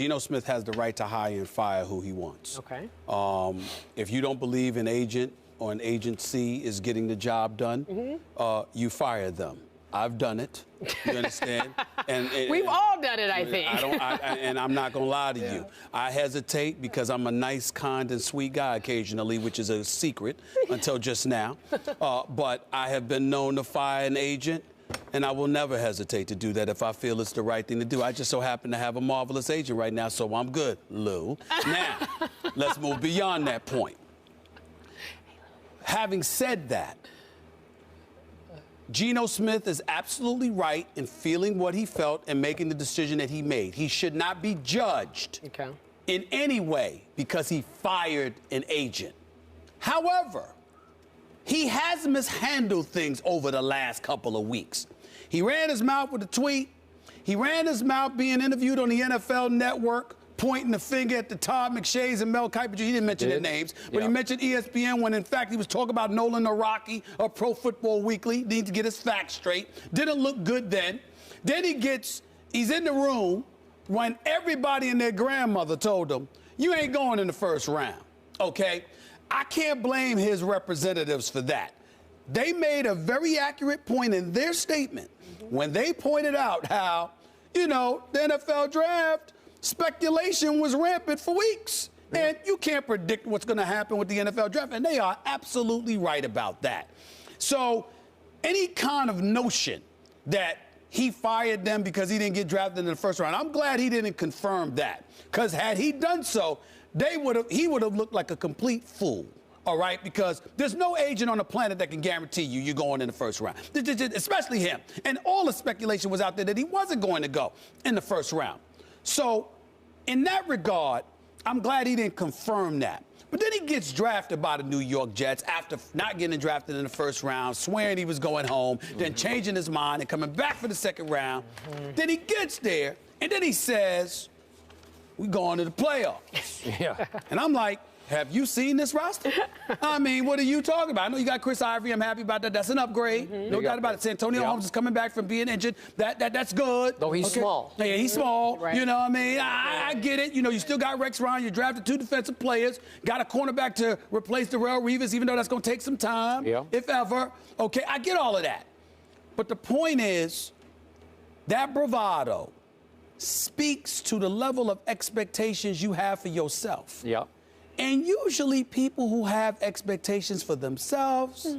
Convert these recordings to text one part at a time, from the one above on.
Geno Smith has the right to hire and fire who he wants. Okay. If you don't believe an agent or an agency is getting the job done, you fire them. I've done it. You understand? We've all done it, I think. And I'm not going to lie to you. I hesitate because I'm a nice, kind, and sweet guy occasionally, which is a secret until just now. But I have been known to fire an agent, and I will never hesitate to do that if I feel it's the right thing to do. I just so happen to have a marvelous agent right now, so I'm good, Lou. Now, let's move beyond that point. Having said that, Geno Smith is absolutely right in feeling what he felt and making the decision that he made. He should not be judged in any way because he fired an agent. However, he has mishandled things over the last couple of weeks. He ran his mouth with a tweet. He ran his mouth being interviewed on the NFL Network, pointing the finger at the Todd McShays and Mel Kiper. He didn't mention their names, but he mentioned ESPN when, in fact, he was talking about Nolan Naraki of Pro Football Weekly. Needs to get his facts straight. Didn't look good then. Then he's in the room when everybody and their grandmother told him, you ain't going in the first round, okay? I can't blame his representatives for that. They made a very accurate point in their statement when they pointed out how, the NFL draft, speculation was rampant for weeks. And you can't predict what's going to happen with the NFL draft. And they are absolutely right about that. So any kind of notion that he fired them because he didn't get drafted in the first round, I'm glad he didn't confirm that. Because had he done so, he would have looked like a complete fool. All right, because there's no agent on the planet that can guarantee you're going in the first round, especially him. And all the speculation was out there that he wasn't going to go in the first round. So, in that regard, I'm glad he didn't confirm that. But then he gets drafted by the New York Jets after not getting drafted in the first round, swearing he was going home, then changing his mind and coming back for the second round. Then he gets there, and then he says, we going to the playoffs. And I'm like, have you seen this roster? I mean, what are you talking about? I know you got Chris Ivory. I'm happy about that. That's an upgrade. No doubt about it. Santonio Holmes is coming back from being injured. That's good. Though he's small. Yeah, he's small. Right. You know what I mean? I get it. You still got Rex Ryan. You drafted 2 defensive players. Got a cornerback to replace Darrelle Revis, even though that's going to take some time, if ever. Okay, I get all of that. But the point is, that bravado speaks to the level of expectations you have for yourself. And usually people who have expectations for themselves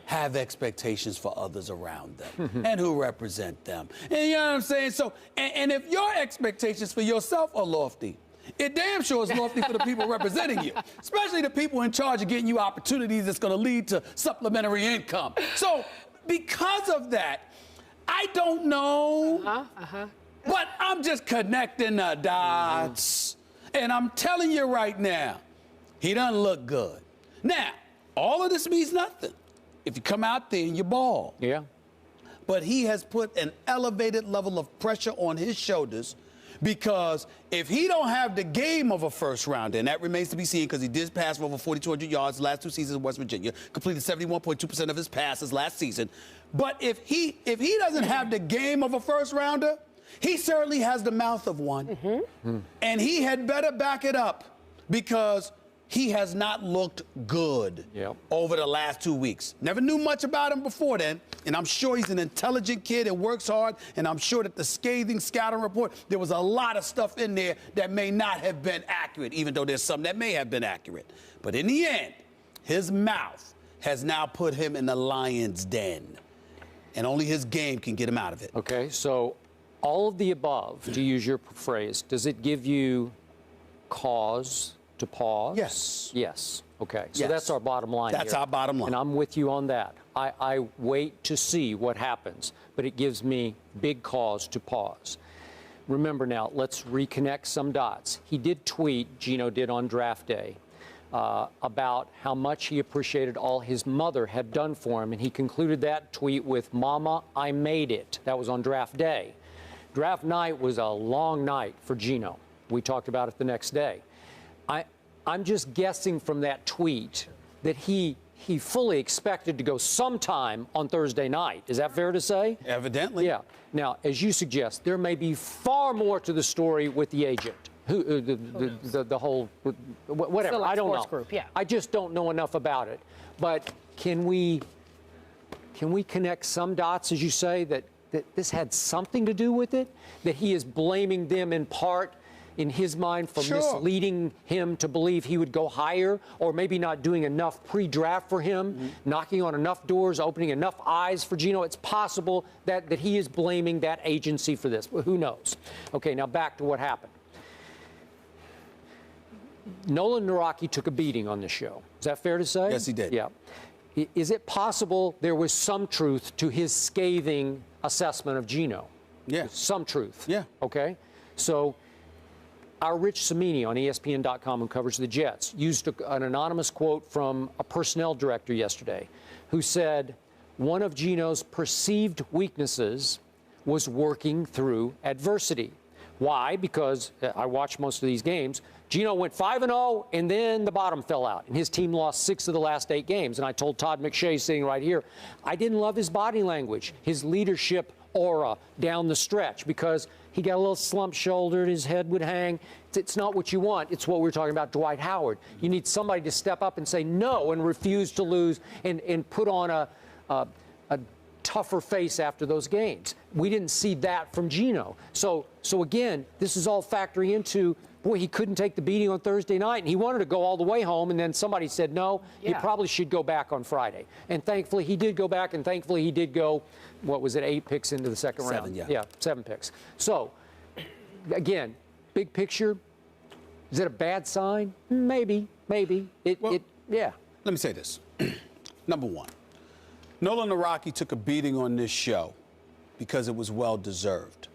have expectations for others around them and who represent them. And you know what I'm saying? So, and if your expectations for yourself are lofty, it damn sure is lofty for the people representing you, especially the people in charge of getting you opportunities that's going to lead to supplementary income. So because of that, I don't know, but I'm just connecting the dots. And I'm telling you right now, he doesn't look good. Now, all of this means nothing if you come out there and you ball. But he has put an elevated level of pressure on his shoulders because if he don't have the game of a first rounder, and that remains to be seen because he did pass for over 4,200 yards the last 2 seasons in West Virginia, completed 71.2% of his passes last season. But if he doesn't have the game of a first rounder, he certainly has the mouth of one. And he had better back it up because he has not looked good over the last 2 weeks. Never knew much about him before then, and I'm sure he's an intelligent kid and works hard, and I'm sure that the scathing scouting report, there was a lot of stuff in there that may not have been accurate, even though there's some that may have been accurate. But in the end, his mouth has now put him in the lion's den, and only his game can get him out of it. Okay, so all of the above, to use your phrase, does it give you cause to pause? Yes. Okay. So that's our bottom line. That's our bottom line. And I'm with you on that. I wait to see what happens, but it gives me big cause to pause. Remember now, let's reconnect some dots. He did tweet, Geno did on draft day, about how much he appreciated all his mother had done for him, and he concluded that tweet with, "Mama, I made it." That was on draft day. Draft night was a long night for Geno. We talked about it the next day. I'm just guessing from that tweet that he fully expected to go sometime on Thursday night. Is that fair to say? Evidently. Yeah. Now, as you suggest, there may be far more to the story with the agent. the whole, whatever. Select I don't sports know. Group, yeah. I just don't know enough about it. But can we connect some dots, as you say, that this had something to do with it? That he is blaming them in part, in his mind, for misleading him to believe he would go higher, or maybe not doing enough pre-draft for him, knocking on enough doors, opening enough eyes for Geno. It's possible that he is blaming that agency for this. Well, who knows? Okay, now back to what happened. Nolan Naraki took a beating on this show. Is that fair to say? Yes, he did. Yeah. Is it possible there was some truth to his scathing assessment of Geno? Yeah. Some truth. Yeah. Okay. So our Rich Cimini on ESPN.com, who covers the Jets, used an anonymous quote from a personnel director yesterday who said one of Geno's perceived weaknesses was working through adversity. Why? Because I watched most of these games. Geno went 5-0, and then the bottom fell out, and his team lost 6 of the last 8 games. And I told Todd McShay, sitting right here, I didn't love his body language, his leadership aura down the stretch, because he got a little slump-shouldered, his head would hang. It's not what you want. It's what we were talking about Dwight Howard. You need somebody to step up and say no and refuse to lose and put on a tougher face after those games. We didn't see that from Geno. So again, this is all factoring into, boy, he couldn't take the beating on Thursday night, and he wanted to go all the way home, and then somebody said, no, you probably should go back on Friday. And thankfully, he did go back, and thankfully, he did go, what was it, 8 picks into the second round? 7, Yeah, 7 picks. So, again, big picture, is it a bad sign? Maybe. Yeah. Let me say this. Number one, Nolan Naraki took a beating on this show because it was well-deserved.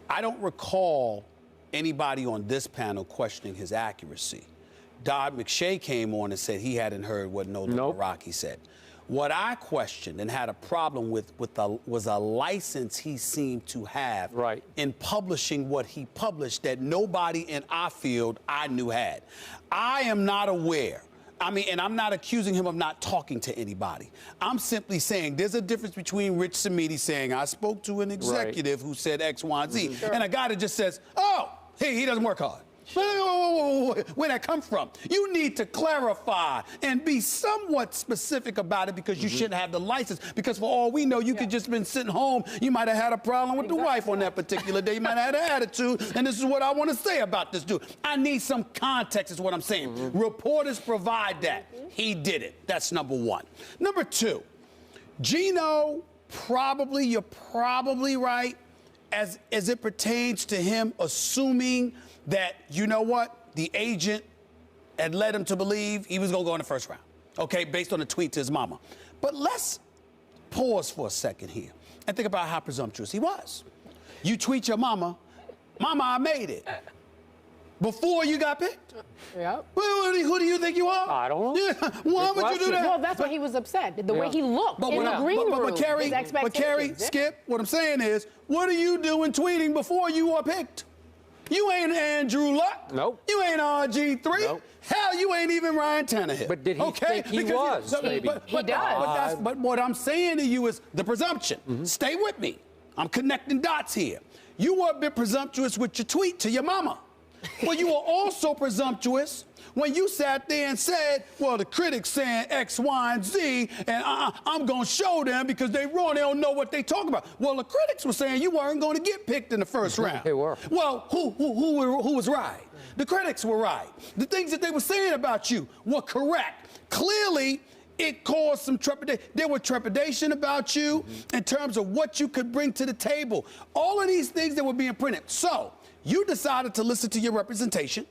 I don't recall anybody on this panel questioning his accuracy. Todd McShay came on and said he hadn't heard what Nolan Naraki said. What I questioned and had a problem with was a license he seemed to have in publishing what he published that nobody in our field I knew had. I am not aware. I mean, and I'm not accusing him of not talking to anybody. I'm simply saying there's a difference between Rich Cimini saying, I spoke to an executive who said X, Y, and Z, and a guy that just says, oh, he doesn't work hard. Where'd that come from? You need to clarify and be somewhat specific about it, because you shouldn't have the license. Because for all we know, you could just been sitting home. You might have had a problem with the wife on that particular day. You might have had an attitude. And this is what I want to say about this dude. I need some context is what I'm saying. Reporters provide that. He did it. That's number one. Number two, Geno, you're probably right as it pertains to him assuming that, you know what, the agent had led him to believe he was going to go in the first round, okay, based on a tweet to his mama. But let's pause for a second here and think about how presumptuous he was. You tweet your mama, Mama, I made it, before you got picked? Yep. Who do you think you are? I don't know. Yeah. Why would you do that? Well, that's why he was upset. The way he looked in the green room. But Kerry, Skip, what I'm saying is, what are you doing tweeting before you are picked? You ain't Andrew Luck. Nope. You ain't RG3. Nope. Hell, you ain't even Ryan Tannehill. But did he think he was? Maybe. He does. But what I'm saying to you is the presumption. Stay with me. I'm connecting dots here. You were a bit presumptuous with your tweet to your mama. Well, you were also presumptuous when you sat there and said, well, the critics saying X, Y, and Z, and I'm going to show them because they wrong. They don't know what they talk about. Well, the critics were saying you weren't going to get picked in the first round. They were. Well, who was right? The critics were right. The things that they were saying about you were correct. Clearly, it caused some trepidation. There was trepidation about you in terms of what you could bring to the table. All of these things that were being printed. So you decided to listen to your representation,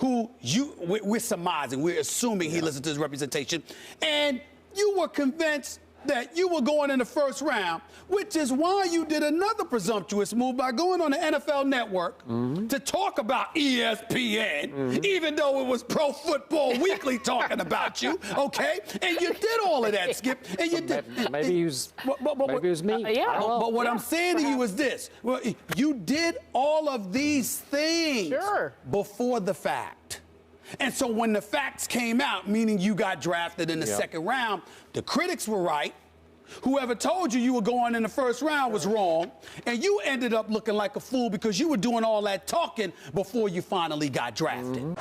we're surmising, we're assuming he listened to his representation, and you were convinced that you were going in the first round, which is why you did another presumptuous move by going on the NFL Network to talk about ESPN, even though it was Pro Football Weekly talking about you, okay? And you did all of that, Skip. And you did. Maybe it was me. But what I'm saying to you is this. Well, you did all of these things before the fact. And so when the facts came out, meaning you got drafted in the second round, the critics were right. Whoever told you were going in the first round was wrong, and you ended up looking like a fool because you were doing all that talking before you finally got drafted.